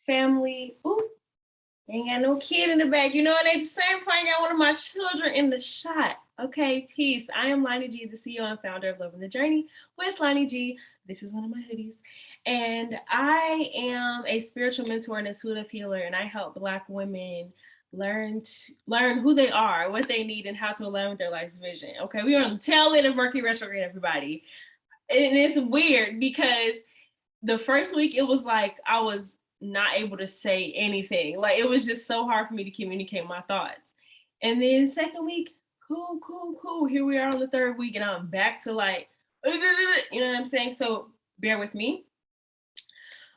family. Ooh, ain't got no kid in the back. You know, and at the same time, I got one of my children in the shot. Okay, peace. I am Lonnie G, the CEO and founder of Loving the Journey with Lonnie G. This is one of my hoodies. And I am a spiritual mentor and intuitive healer, and I help Black women learn who they are, what they need, and how to align with their life's vision. Okay, we are on the tail end of Mercury retrograde, everybody. And it's weird because the first week it was like I was not able to say anything. Like it was just so hard for me to communicate my thoughts. And then second week, cool. Here we are on the third week and I'm back to like, you know what I'm saying? So bear with me.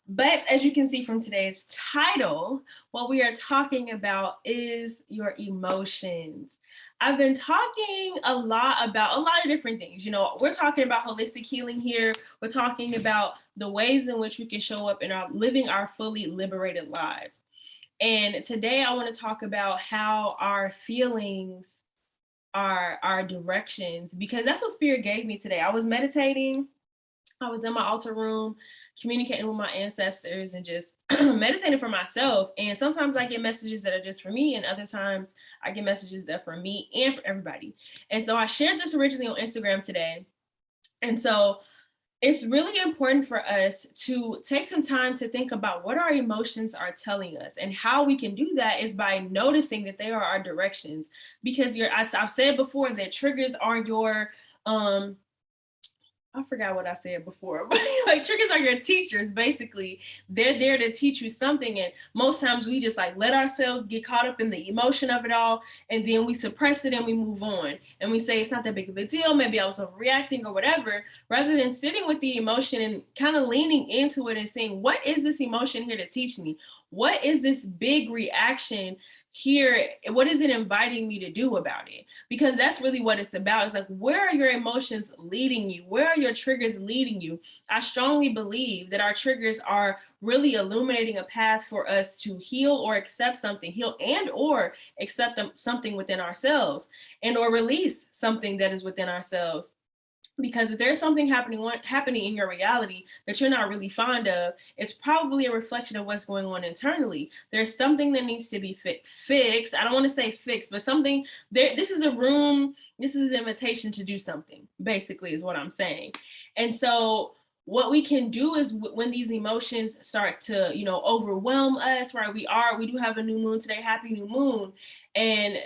But as you can see from today's title, what we are talking about is your emotions. I've been talking a lot about a lot of different things. You know, we're talking about holistic healing here. We're talking about the ways in which we can show up in our living our fully liberated lives. And today I want to talk about how our feelings are our directions, because that's what Spirit gave me today. I was meditating. I was in my altar room, communicating with my ancestors and just meditating for myself. And sometimes I get messages that are just for me, and other times I get messages that are for me and for everybody. And so I shared this originally on Instagram today. And so it's really important for us to take some time to think about what our emotions are telling us, and how we can do that is by noticing that they are our directions. Because I've said before that triggers are your I forgot what I said before, but like triggers are your teachers, basically. They're there to teach you something. And most times we just like let ourselves get caught up in the emotion of it all. And then we suppress it and we move on. And we say, it's not that big of a deal. Maybe I was overreacting or whatever, rather than sitting with the emotion and kind of leaning into it and saying, what is this emotion here to teach me? What is this big reaction here? What is it inviting me to do about it? Because that's really what it's about. It's like, where are your emotions leading you? Where are your triggers leading you? I strongly believe that our triggers are really illuminating a path for us to heal or accept something, heal and or accept something within ourselves, and or release something that is within ourselves. Because if there's something happening in your reality that you're not really fond of, it's probably a reflection of what's going on internally. There's something that needs to be fixed. I don't want to say fixed, but something there. This is a room. This is an invitation to do something, basically, is what I'm saying. And so what we can do is when these emotions start to, overwhelm us, right? We do have a new moon today. Happy new moon. And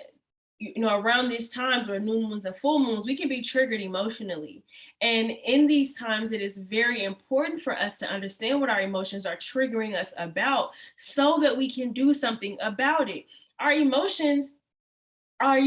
around these times where new moons and full moons, we can be triggered emotionally. And in these times, it is very important for us to understand what our emotions are triggering us about, so that we can do something about it. Our emotions are,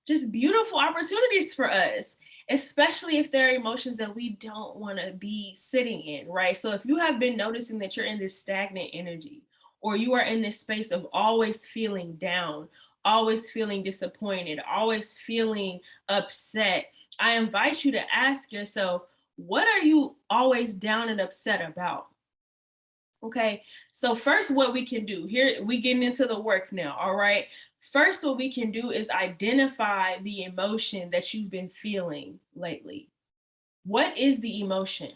just beautiful opportunities for us, especially if there are emotions that we don't want to be sitting in, right? So if you have been noticing that you're in this stagnant energy, or you are in this space of always feeling down, always feeling disappointed, always feeling upset, I invite you to ask yourself, what are you always down and upset about? Okay, so first, what we can do here, we getting into the work now, all right? First, what we can do is identify the emotion that you've been feeling lately. What is the emotion?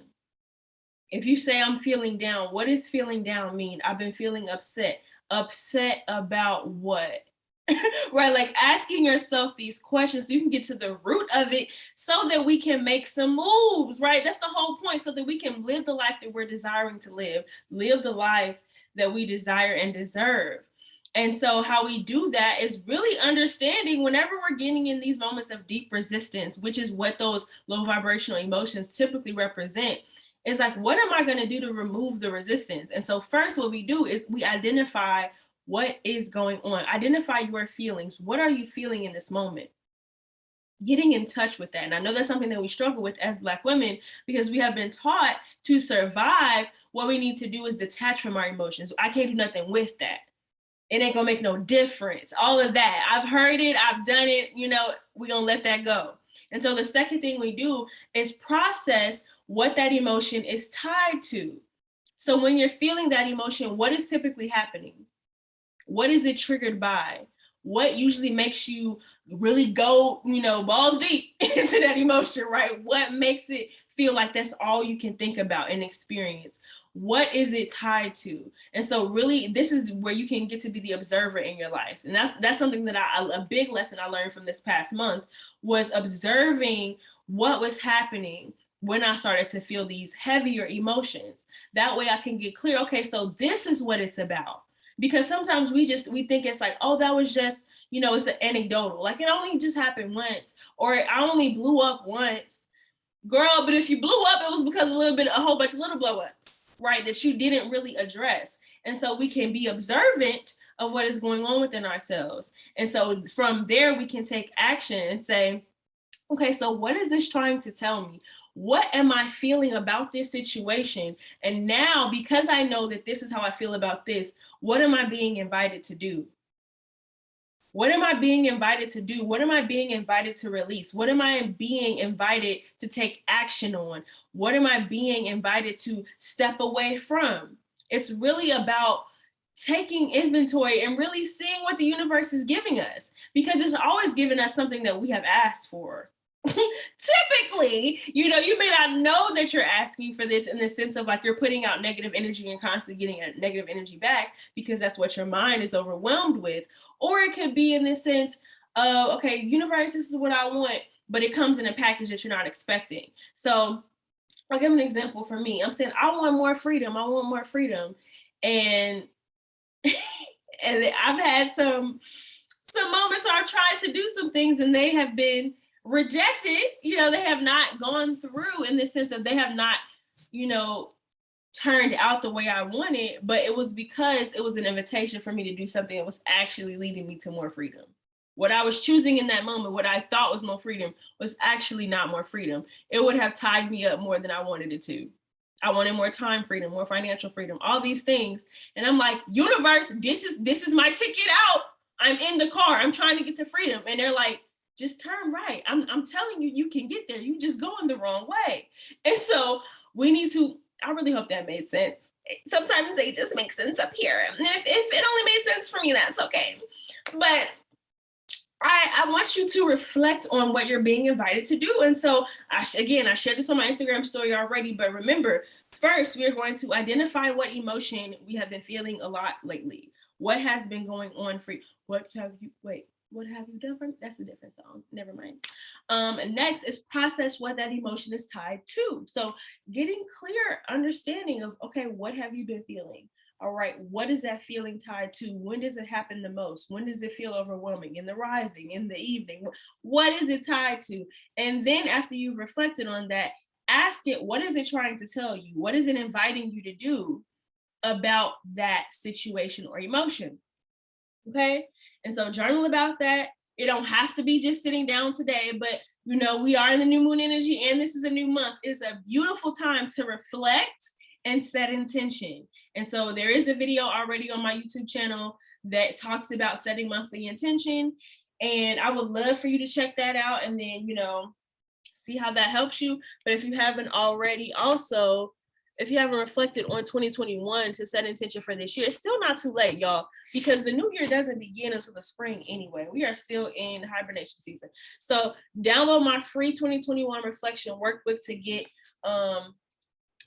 If you say I'm feeling down, what does feeling down mean? I've been feeling upset. Upset about what? Right? Like asking yourself these questions so you can get to the root of it, so that we can make some moves, right? That's the whole point, so that we can live the life that we're desiring to live the life that we desire and deserve. And so how we do that is really understanding whenever we're getting in these moments of deep resistance, which is what those low vibrational emotions typically represent. It's like, what am I going to do to remove the resistance? And so first, what we do is we identify what is going on. Identify your feelings. What are you feeling in this moment? Getting in touch with that. And I know that's something that we struggle with as Black women, because we have been taught to survive. What we need to do is detach from our emotions. I can't do nothing with that. It ain't gonna make no difference. All of that. I've heard it. I've done it. We're gonna let that go. And so the second thing we do is process what that emotion is tied to. So when you're feeling that emotion, what is typically happening? What is it triggered by? What usually makes you really go, balls deep into that emotion, right? What makes it feel like that's all you can think about and experience? what is it tied to? And so really, this is where you can get to be the observer in your life. And that's something that a big lesson I learned from this past month was observing what was happening when I started to feel these heavier emotions. That way I can get clear, okay, so this is what it's about. Because sometimes we think it's like, oh, that was just, it's an anecdotal. Like it only just happened once, or I only blew up once. Girl, but if you blew up, it was because a whole bunch of little blow ups, right? That you didn't really address. And so we can be observant of what is going on within ourselves. And so from there, we can take action and say, okay, so what is this trying to tell me? What am I feeling about this situation? And now, because I know that this is how I feel about this, what am I being invited to do? What am I being invited to do? What am I being invited to release? What am I being invited to take action on? What am I being invited to step away from? It's really about taking inventory and really seeing what the universe is giving us, because it's always giving us something that we have asked for. Typically, you may not know that you're asking for this in the sense of like you're putting out negative energy and constantly getting a negative energy back because that's what your mind is overwhelmed with. Or it could be in this sense of, okay, universe, this is what I want, but it comes in a package that you're not expecting. So I'll give an example for me. I'm saying, I want more freedom. I want more freedom. And, and I've had some moments where I've tried to do some things and they have been rejected. They have not gone through in the sense of they have not, turned out the way I wanted, but it was because it was an invitation for me to do something that was actually leading me to more freedom. What I was choosing in that moment, what I thought was more freedom, was actually not more freedom. It would have tied me up more than I wanted it to. I wanted more time freedom, more financial freedom, all these things. And I'm like, universe, this is my ticket out. I'm in the car. I'm trying to get to freedom. And they're like, just turn right. I'm telling you, you can get there. You just going the wrong way. And so we need to, I really hope that made sense. Sometimes they just make sense up here. And if it only made sense for me, that's okay. But I want you to reflect on what you're being invited to do. And so I shared this on my Instagram story already, but remember, first, we are going to identify what emotion we have been feeling a lot lately. What has been going on for you? What have you done for me? That's a different song. Never mind. And next is process what that emotion is tied to. So getting clear understanding of, okay, what have you been feeling? All right, what is that feeling tied to? When does it happen the most? When does it feel overwhelming? In the rising, in the evening? What is it tied to? And then after you've reflected on that, ask it, what is it trying to tell you? What is it inviting you to do about that situation or emotion? Okay, and so journal about that. It don't have to be just sitting down today, but we are in the new moon energy and this is a new month. It's a beautiful time to reflect and set intention. And so there is a video already on my YouTube channel that talks about setting monthly intention. And I would love for you to check that out and then, see how that helps you. But if you haven't already, also, if you haven't reflected on 2021 to set intention for this year, it's still not too late, y'all, because the new year doesn't begin until the spring anyway. We are still in hibernation season. So download my free 2021 reflection workbook to get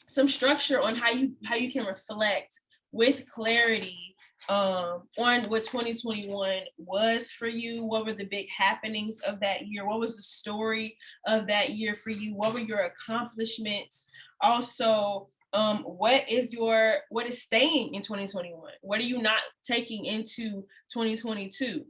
some structure on how you can reflect with clarity on what 2021 was for you. What were the big happenings of that year? What was the story of that year for you? What were your accomplishments? Also, what is staying in 2021? What are you not taking into 2022?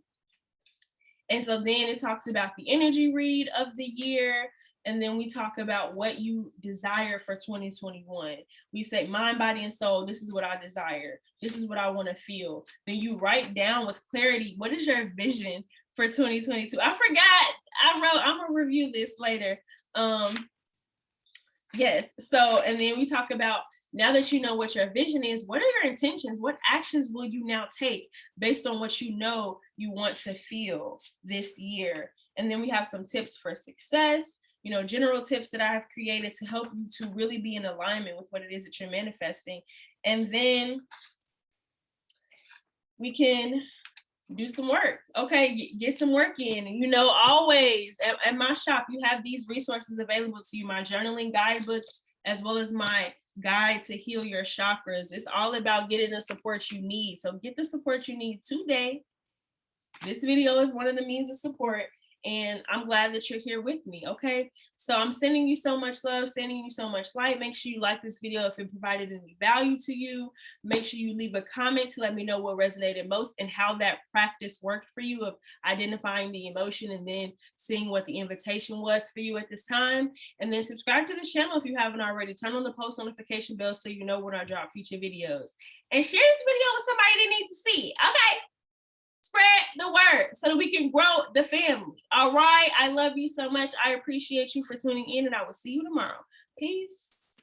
And so then it talks about the energy read of the year. And then we talk about what you desire for 2021. We say mind, body, and soul. This is what I desire. This is what I want to feel. Then you write down with clarity, what is your vision for 2022? I forgot. I'm going to review this later. Yes. So, and then we talk about, now that you know what your vision is, what are your intentions? What actions will you now take based on what you know you want to feel this year? And then we have some tips for success, general tips that I have created to help you to really be in alignment with what it is that you're manifesting. And then we can do some work. Okay, get some work in. Always at my shop, you have these resources available to you, my journaling guidebooks, as well as my guide to heal your chakras. It's all about getting the support you need. So get the support you need today. This video is one of the means of support, and I'm glad that you're here with me. Okay, so I'm sending you so much love, sending you so much light. Make sure you like this video if it provided any value to you. Make sure you leave a comment to let me know what resonated most and how that practice worked for you of identifying the emotion and then seeing what the invitation was for you at this time. And then subscribe to the channel if you haven't already. Turn on the post notification bell so you know when I drop future videos, and share this video with somebody that needs to see. Okay, spread the word so that we can grow the family. All right. I love you so much. I appreciate you for tuning in, and I will see you tomorrow. Peace.